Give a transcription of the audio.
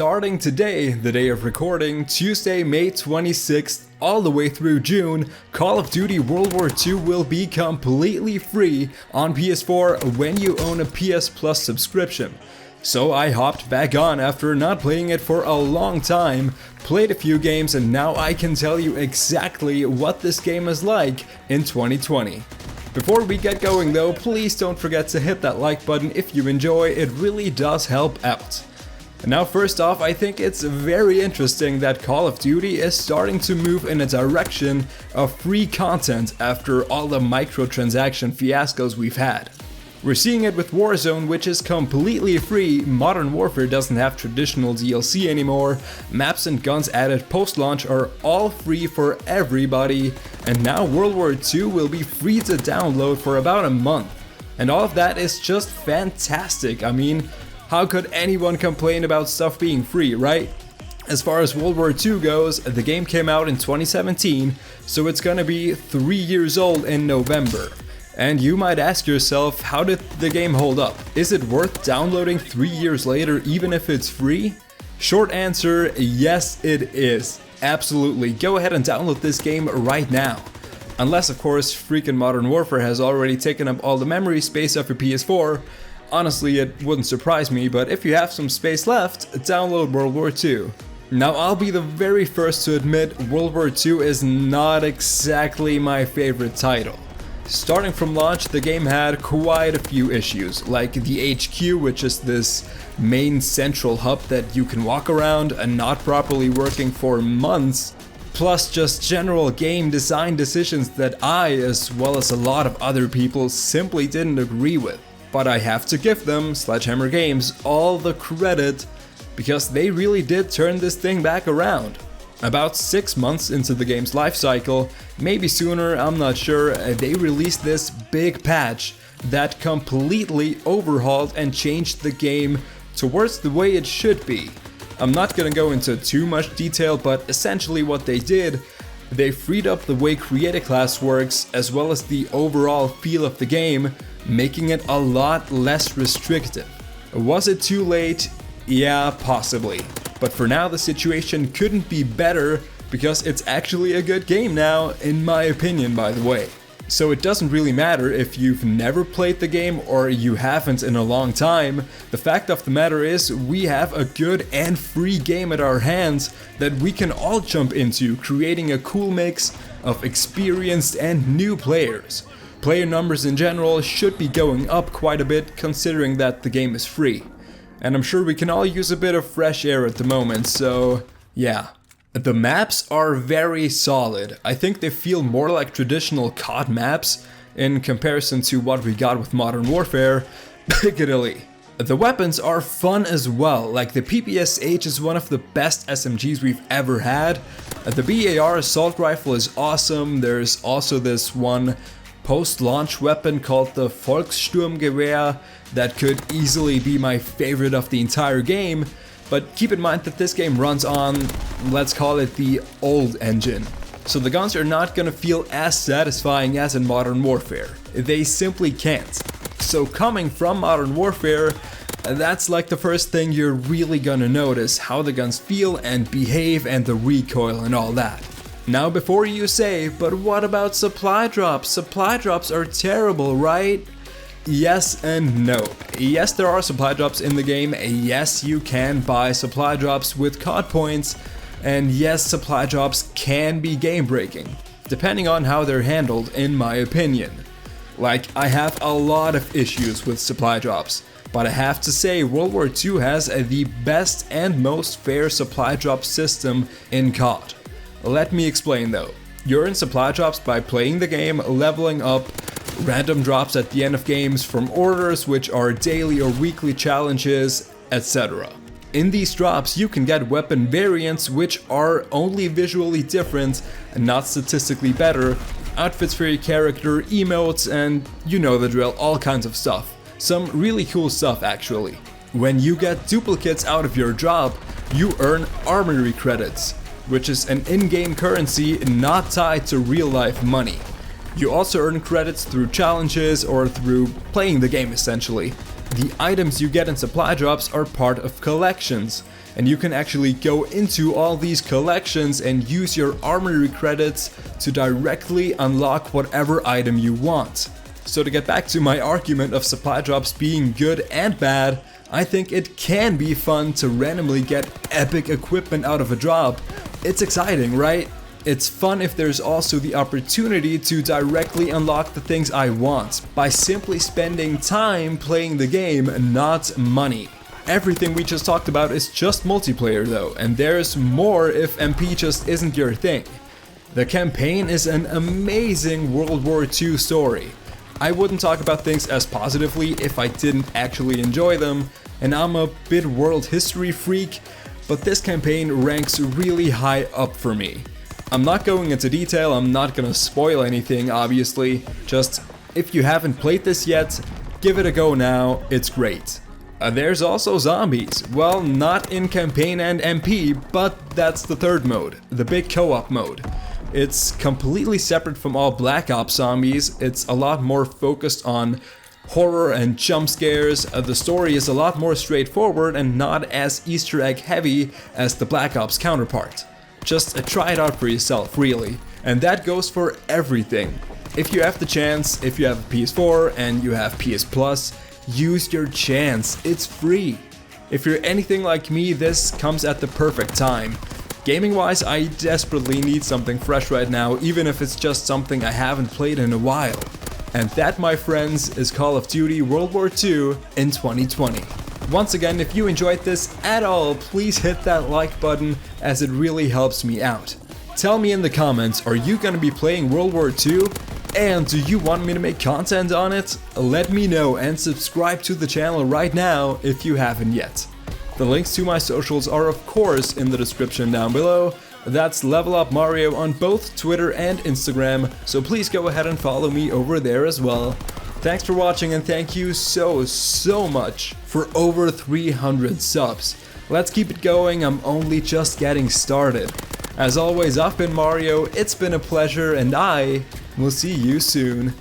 starting today, the day of recording, Tuesday, May 26th, all the way through June, Call of Duty World War II will be completely free on PS4 when you own a PS Plus subscription. So I hopped back on after not playing it for a long time, played a few games, and now I can tell you exactly what this game is like in 2020. Before we get going though, please don't forget to hit that like button if you enjoy, it really does help out. Now first off, I think it's very interesting that Call of Duty is starting to move in a direction of free content after all the microtransaction fiascos we've had. We're seeing it with Warzone, which is completely free, Modern Warfare doesn't have traditional DLC anymore, maps and guns added post-launch are all free for everybody, and now World War II will be free to download for about a month. And all of that is just fantastic. I mean, how could anyone complain about stuff being free, right? As far as World War II goes, the game came out in 2017, so it's gonna be 3 years old in November. And you might ask yourself, how did the game hold up? Is it worth downloading 3 years later even if it's free? Short answer, yes it is. Absolutely, go ahead and download this game right now. Unless of course freaking Modern Warfare has already taken up all the memory space of your PS4. Honestly, it wouldn't surprise me, but if you have some space left, download World War II. Now I'll be the very first to admit World War II is not exactly my favorite title. Starting from launch, the game had quite a few issues, like the HQ, which is this main central hub that you can walk around and not properly working for months, plus just general game design decisions that I, as well as a lot of other people, simply didn't agree with. But I have to give them, Sledgehammer Games, all the credit, because they really did turn this thing back around. About 6 months into the game's life cycle, maybe sooner, I'm not sure, they released this big patch that completely overhauled and changed the game towards the way it should be. I'm not gonna go into too much detail, but essentially what they did, they freed up the way Creator Class works as well as the overall feel of the game, making it a lot less restrictive. Was it too late? Yeah, possibly. But for now the situation couldn't be better because it's actually a good game now, in my opinion, by the way. So it doesn't really matter if you've never played the game or you haven't in a long time. The fact of the matter is we have a good and free game at our hands that we can all jump into, creating a cool mix of experienced and new players. Player numbers in general should be going up quite a bit considering that the game is free. And I'm sure we can all use a bit of fresh air at the moment, so yeah. The maps are very solid. I think they feel more like traditional COD maps in comparison to what we got with Modern Warfare. Piccadilly. The weapons are fun as well, like the PPSH is one of the best SMGs we've ever had. The BAR assault rifle is awesome. There's also this one post-launch weapon called the Volkssturmgewehr that could easily be my favorite of the entire game, but keep in mind that this game runs on, let's call it the old engine. So the guns are not gonna feel as satisfying as in Modern Warfare. They simply can't. So coming from Modern Warfare, that's like the first thing you're really gonna notice, how the guns feel and behave and the recoil and all that. Now before you say, but what about supply drops? Supply drops are terrible, right? Yes and no. Yes, there are supply drops in the game. Yes, you can buy supply drops with COD points. And yes, supply drops can be game breaking, depending on how they're handled, in my opinion. Like, I have a lot of issues with supply drops, but I have to say World War II has the best and most fair supply drop system in COD. Let me explain though. You earn supply drops by playing the game, leveling up, random drops at the end of games from orders which are daily or weekly challenges, etc. In these drops you can get weapon variants which are only visually different and not statistically better, outfits for your character, emotes, and you know the drill, all kinds of stuff. Some really cool stuff actually. When you get duplicates out of your drop, you earn armory credits, which is an in-game currency not tied to real-life money. You also earn credits through challenges or through playing the game essentially. The items you get in supply drops are part of collections, and you can actually go into all these collections and use your armory credits to directly unlock whatever item you want. So to get back to my argument of supply drops being good and bad, I think it can be fun to randomly get epic equipment out of a drop. It's exciting, right? It's fun if there's also the opportunity to directly unlock the things I want by simply spending time playing the game, not money. Everything we just talked about is just multiplayer though, and there's more if MP just isn't your thing. The campaign is an amazing World War II story. I wouldn't talk about things as positively if I didn't actually enjoy them, and I'm a bit world history freak, but this campaign ranks really high up for me. I'm not going into detail, I'm not gonna spoil anything obviously, just if you haven't played this yet, give it a go now, it's great. There's also zombies, well not in campaign and MP, but that's the third mode, the big co-op mode. It's completely separate from all Black Ops zombies, it's a lot more focused on horror and jump scares, the story is a lot more straightforward and not as Easter egg heavy as the Black Ops counterpart. Just try it out for yourself really, and that goes for everything. If you have the chance, if you have a PS4 and you have PS Plus, use your chance, it's free. If you're anything like me, this comes at the perfect time. Gaming wise, I desperately need something fresh right now, even if it's just something I haven't played in a while. And that, my friends, is Call of Duty World War II in 2020. Once again, if you enjoyed this at all, please hit that like button as it really helps me out. Tell me in the comments, are you gonna be playing World War II? And do you want me to make content on it? Let me know and subscribe to the channel right now if you haven't yet. The links to my socials are of course in the description down below. That's Level Up Mario on both Twitter and Instagram, so please go ahead and follow me over there as well. Thanks for watching and thank you so much for over 300 subs. Let's keep it going, I'm only just getting started. As always, I've been Mario, it's been a pleasure, and I will see you soon.